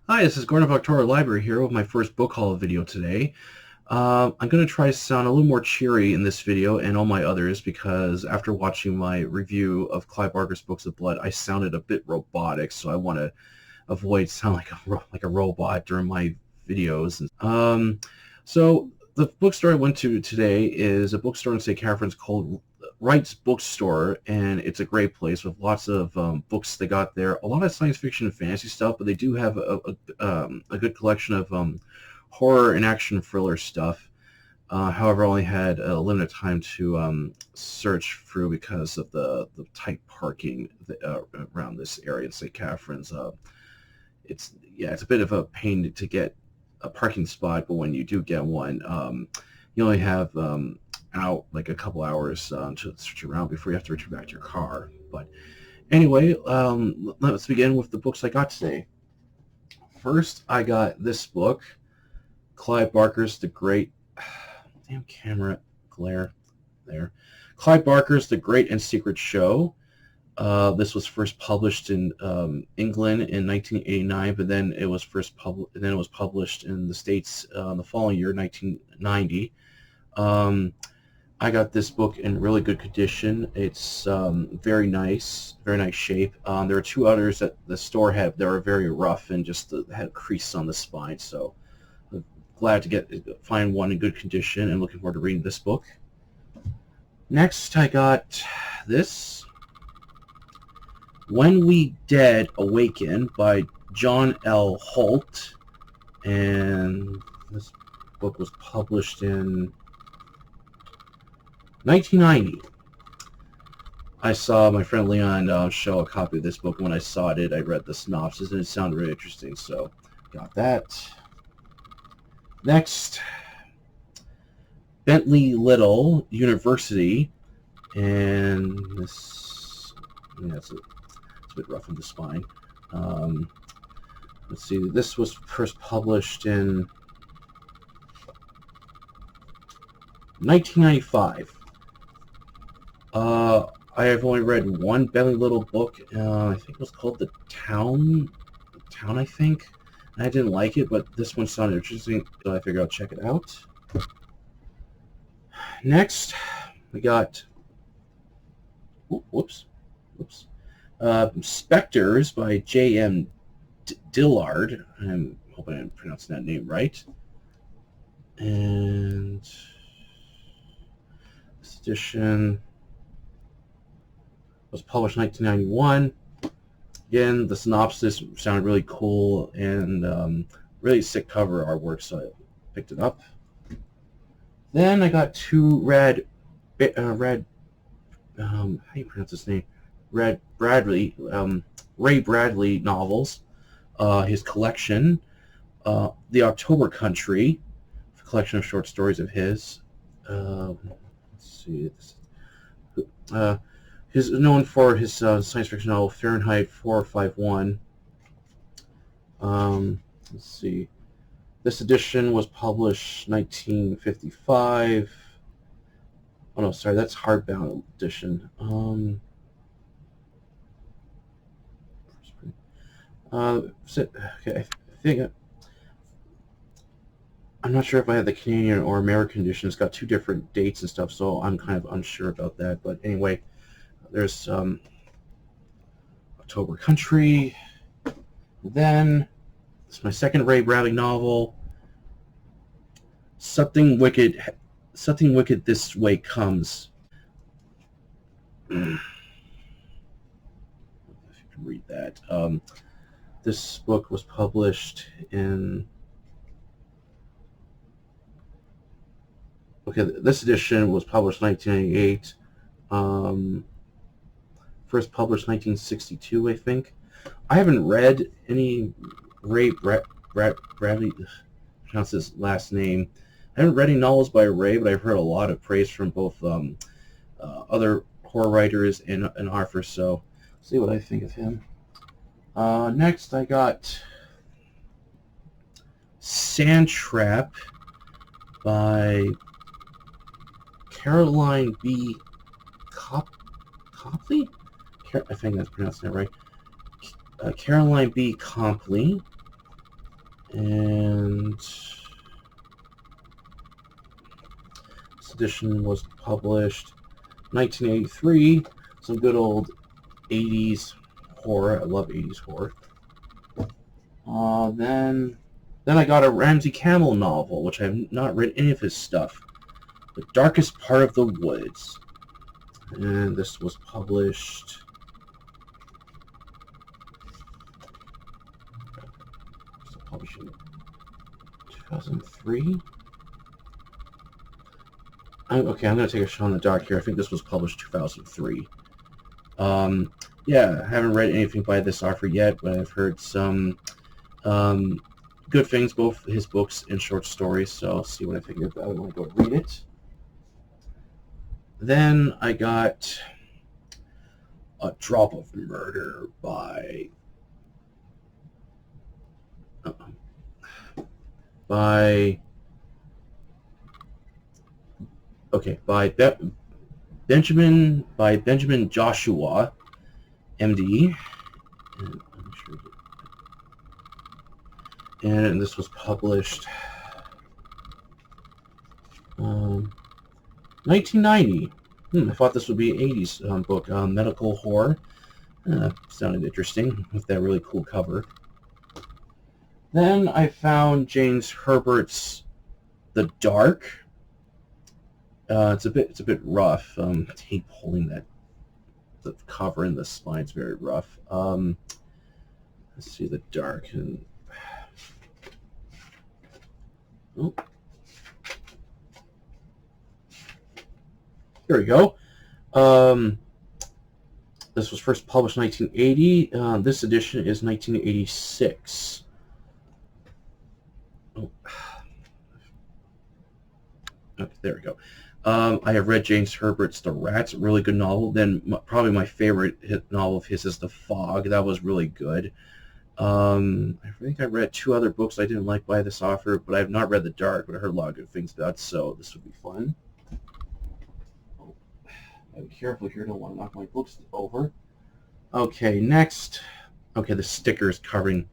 Hi, this is Gordon of October Library here with my first book haul video today. I'm going to try to sound a little more cheery in this video and all my others because after watching my review of Clive Barker's Books of Blood, I sounded a bit robotic, so I want to avoid sound like a robot during my videos. So the bookstore I went to today is a bookstore in St. Catharines called Wright's Bookstore, and it's a great place with lots of books they got there. A lot of science fiction and fantasy stuff, but they do have a good collection of horror and action thriller stuff. However, I only had a limited time to search through because of the tight parking around this area in St. Catharines. It's a bit of a pain to get a parking spot, but when you do get one, you only have out like a couple hours to search around before you have to return back to your car. But anyway, let's begin with the books I got today. First, I got this book, Clive Barker's The Great... Damn camera glare there. Clive Barker's The Great and Secret Show. This was first published in England in 1989, but then it was published in the States the following year, 1990. I got this book in really good condition. It's very nice shape. There are two others that the store had that are very rough and just had creases on the spine. So I'm glad to find one in good condition and looking forward to reading this book. Next, I got this, When We Dead Awaken by John L. Holt, and this book was published in 1990. I saw my friend Leon show a copy of this book. When I saw it, I read the synopsis, and it sounded really interesting, so got that. Next, Bentley Little University, and this, it's a bit rough on the spine. Let's see, this was first published in 1995. I have only read one Bentley Little book. I think it was called The Town, I think. I didn't like it, but this one sounded interesting, so I figured I'll check it out. Next, we got Spectres by J.M. Dillard. I'm hoping I'm pronouncing that name right. And this edition was published in 1991. Again, the synopsis sounded really cool and really sick cover artwork, so I picked it up. Then I got two how do you pronounce his name? Ray Bradley novels. His collection, The October Country, a collection of short stories of his. Let's see. He's known for his science fiction novel Fahrenheit 451. Let's see. This edition was published 1955. Oh no, sorry, that's hardbound edition. Okay, I think I'm not sure if I have the Canadian or American edition. It's got two different dates and stuff, so I'm kind of unsure about that. But anyway, there's October Country. Then it's my second Ray Bradley novel, Something Wicked This Way Comes. If you can read that. This book was published in... Okay, this edition was published in 1998. First published 1962, I think. I haven't read any Ray Bradley, pronounce his last name. I haven't read any novels by Ray, but I've heard a lot of praise from both other horror writers and authors, so let's see what I think of him. Next, I got Sandtrap by Caroline B. Copley? I think that's pronouncing it right. Caroline B. Copley. And this edition was published 1983. Some good old 80s horror. I love 80s horror. Then I got a Ramsey Campbell novel, which I have not read any of his stuff. The Darkest Part of the Woods. And this was published... published in 2003? Okay, I'm going to take a shot in the dark here. I think this was published 2003. Yeah, I haven't read anything by this author yet, but I've heard some good things, both his books and short stories, so I'll see what I think of that. I want to go read it. Then I got A Drop of Murder by Benjamin Joshua, MD, and this was published 1990. I thought this would be an 80s book, medical horror. Sounded interesting with that really cool cover. Then I found James Herbert's The Dark. It's a bit rough. Tape holding the cover and the spine's very rough. Let's see, The Dark. And oh. Here we go. This was first published in 1980. This edition is 1986. Oh. Okay, there we go. I have read James Herbert's The Rats, a really good novel. Then probably my favorite novel of his is The Fog. That was really good. I think I read 2 other books I didn't like by this author, but I have not read The Dark, but I heard a lot of good things about it, so this would be fun. Oh, I'll be careful here, don't want to knock my books over. Okay, next. Okay, the stickers covering.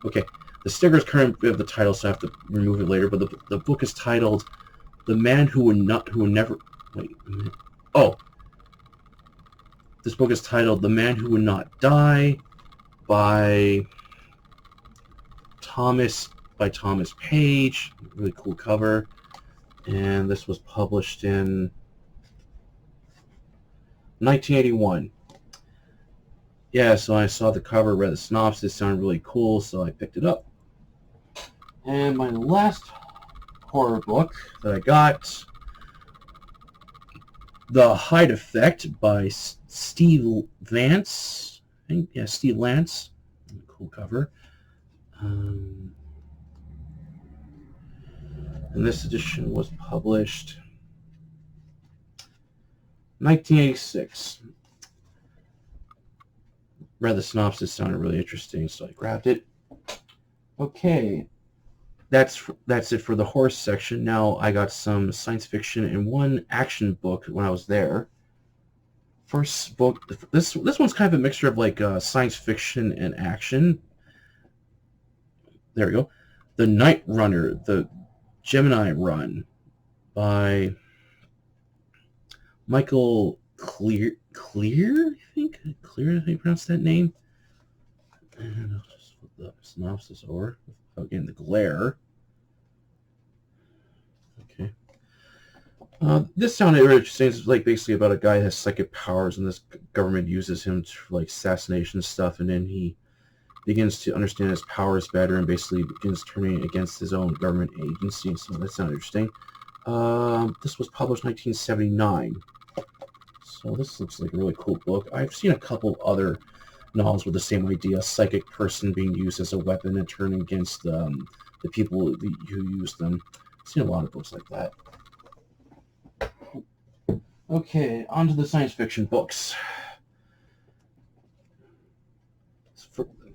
Okay, the stickers currently have the title, so I have to remove it later, but the book is titled The Man Who Would Never... Wait a minute. Oh! This book is titled The Man Who Would Not Die by Thomas Page. Really cool cover. And this was published in 1981. Yeah, so I saw the cover, read the synopsis, sounded really cool, so I picked it up. And my last horror book that I got, The Hyde Effect by Steve Vance. I think, yeah, Steve Lance. Cool cover. And this edition was published 1986. Read the synopsis, sounded really interesting, so I grabbed it. Okay, that's it for the horror section. Now I got some science fiction and 1 action book when I was there. First book, this one's kind of a mixture of like science fiction and action. There we go. The Night Runner, the Gemini Run by Michael Clear, I think? Clear, how you pronounce that name? And I'll just flip the synopsis over without getting the glare. Okay. This sounded interesting. It's like basically about a guy that has psychic powers, and this government uses him for like assassination stuff, and then he begins to understand his powers better and basically begins turning against his own government agency. So that sounded interesting. This was published in 1979. So this looks like a really cool book. I've seen a couple other novels with the same idea, a psychic person being used as a weapon and turning against the people who use them. I've seen a lot of books like that. Okay, on to the science fiction books.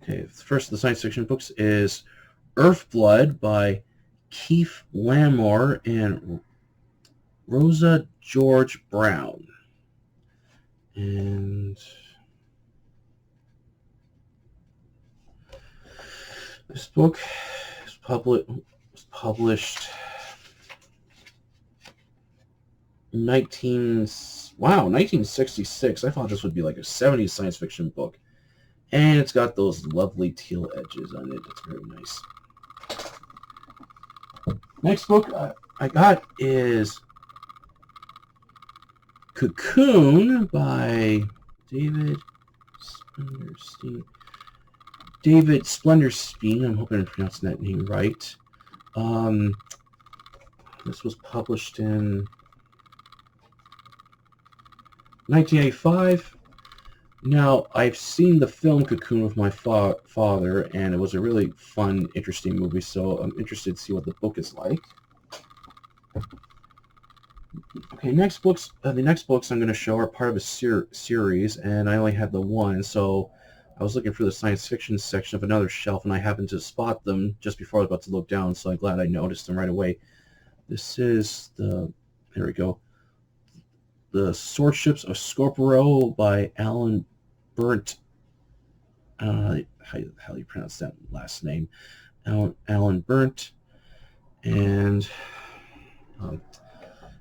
Okay, first of the science fiction books is Earthblood by Keith Lamore and Rosa George Brown. And This book was published 1966. I thought this would be like a 70s science fiction book. And it's got those lovely teal edges on it. It's very nice. Next book I got is Cocoon by David Splenderstein. I'm hoping I'm pronouncing that name right. This was published in 1985. Now, I've seen the film Cocoon with my father, and it was a really fun, interesting movie, so I'm interested to see what the book is like. Okay, the next books I'm going to show are part of a series, and I only had the one, so I was looking for the science fiction section of another shelf, and I happened to spot them just before I was about to look down, so I'm glad I noticed them right away. This is there we go, The Swordships of Scorpio by Alan Berndt. I don't know how you pronounce that last name. Alan Berndt. And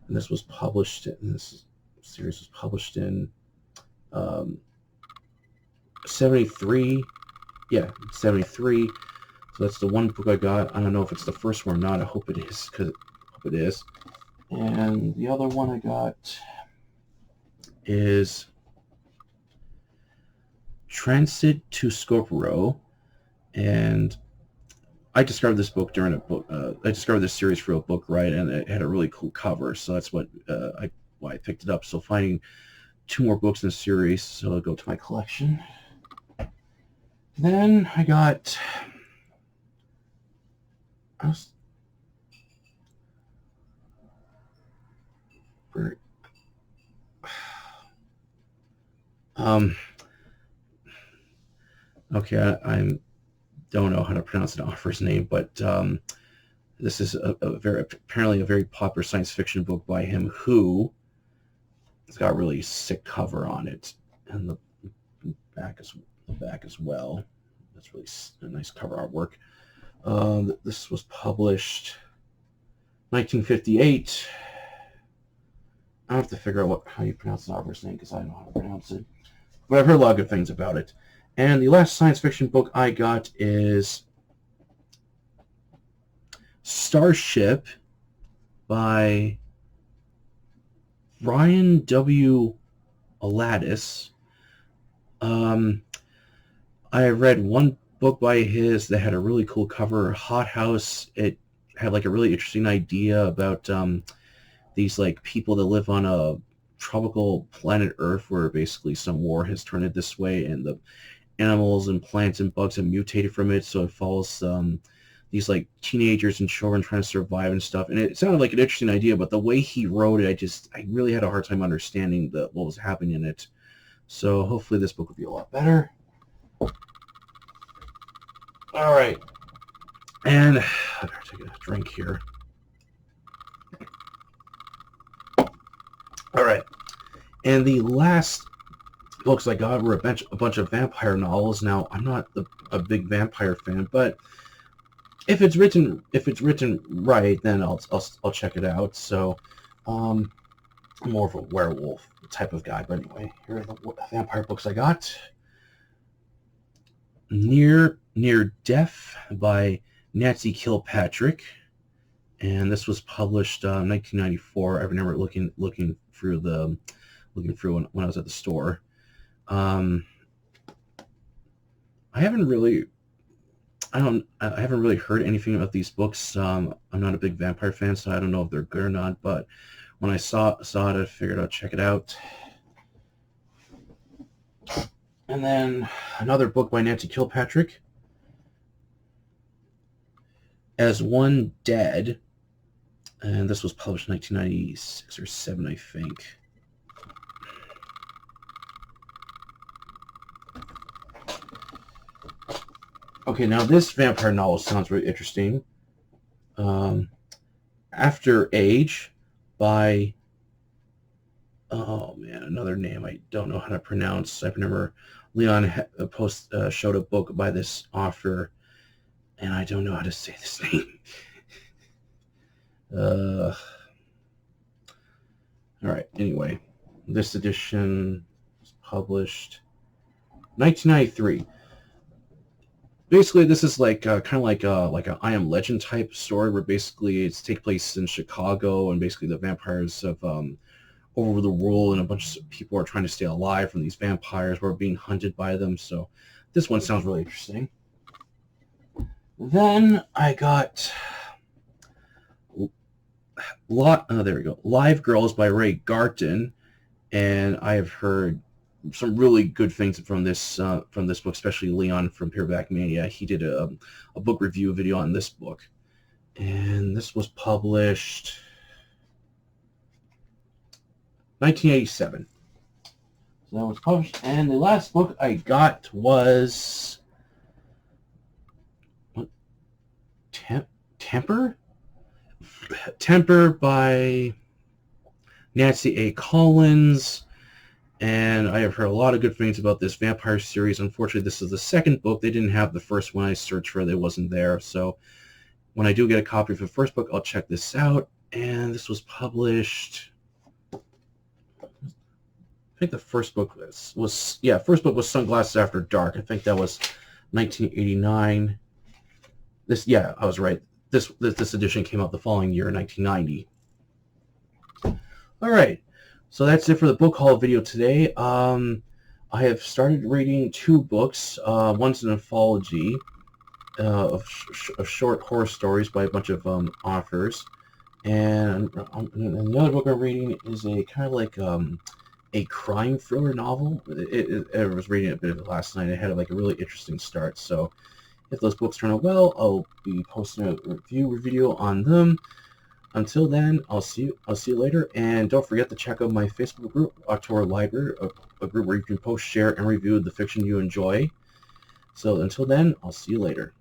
this was published, this series was published in 73. Yeah, 73. So that's the one book I got. I don't know if it's the first one or not. I hope it is, because I hope it is. And the other one I got is Transit to Scorpio, and I discovered this book during a book. I discovered this series for a book, right? And it had a really cool cover, so that's why I picked it up. So finding two more books in the series, so I'll go to my collection. Then I got okay, I don't know how to pronounce an author's name, but this is apparently a very popular science fiction book by him, who it's got a really sick cover on it, and the back as well. That's really a nice cover artwork. This was published 1958. I have to figure out how you pronounce the author's name, because I don't know how to pronounce it. But I've heard a lot of good things about it. And the last science fiction book I got is Starship by Ryan W. Aladis. I read one book by his that had a really cool cover, Hot House. It had like a really interesting idea about these like people that live on a tropical planet Earth, where basically some war has turned it this way, and the animals and plants and bugs have mutated from it, so it follows these like teenagers and children trying to survive and stuff. And it sounded like an interesting idea, but the way he wrote it, I really had a hard time understanding what was happening in it. So hopefully this book will be a lot better. All right, and I better take a drink here. All right, and the last books I got were a bunch of vampire novels. Now, I'm not a big vampire fan, but if it's written right, then I'll check it out. So, I'm more of a werewolf type of guy. But anyway, here are the vampire books I got. Near Death by Nancy Kilpatrick, and this was published 1994. I remember looking through when I was at the store. I haven't really heard anything about these books. I'm not a big vampire fan, so I don't know if they're good or not. But when I saw it, I figured I'd check it out. And then another book by Nancy Kilpatrick, As One Dead, and this was published in 1996 or 7, I think. Okay, now this vampire novel sounds really interesting. After Age by, oh man, another name I don't know how to pronounce. I remember Leon showed a book by this author, and I don't know how to say this name. All right, anyway, this edition was published 1993. Basically, this is like kind of like a I Am Legend type story, where basically it's take place in Chicago, and basically the vampires have over the world, and a bunch of people are trying to stay alive from these vampires who are being hunted by them. So this one sounds really interesting. Then I got there we go, Live Girls by Ray Garton, and I have heard some really good things from this book, especially Leon from Paperback Mania. He did a book review video on this book, and this was published 1987. So that was published, and the last book I got was Temper by Nancy A. Collins. And I have heard a lot of good things about this vampire series. Unfortunately, this is the second book. They didn't have the first one. I searched for it. It wasn't there. So when I do get a copy of the first book, I'll check this out. And this was published... I think the first book was first book was Sunglasses After Dark. I think that was 1989. I was right. This edition came out the following year, 1990. All right. So that's it for the book haul video today. I have started reading 2 books. One's an anthology of short horror stories by a bunch of authors. And the other book I'm reading is a kind of like a crime thriller novel. I was reading a bit of it last night. It had like a really interesting start. So if those books turn out well, I'll be posting a review video on them. Until then, I'll see you later, and don't forget to check out my Facebook group, Auteur Library, a group where you can post, share, and review the fiction you enjoy. So until then, I'll see you later.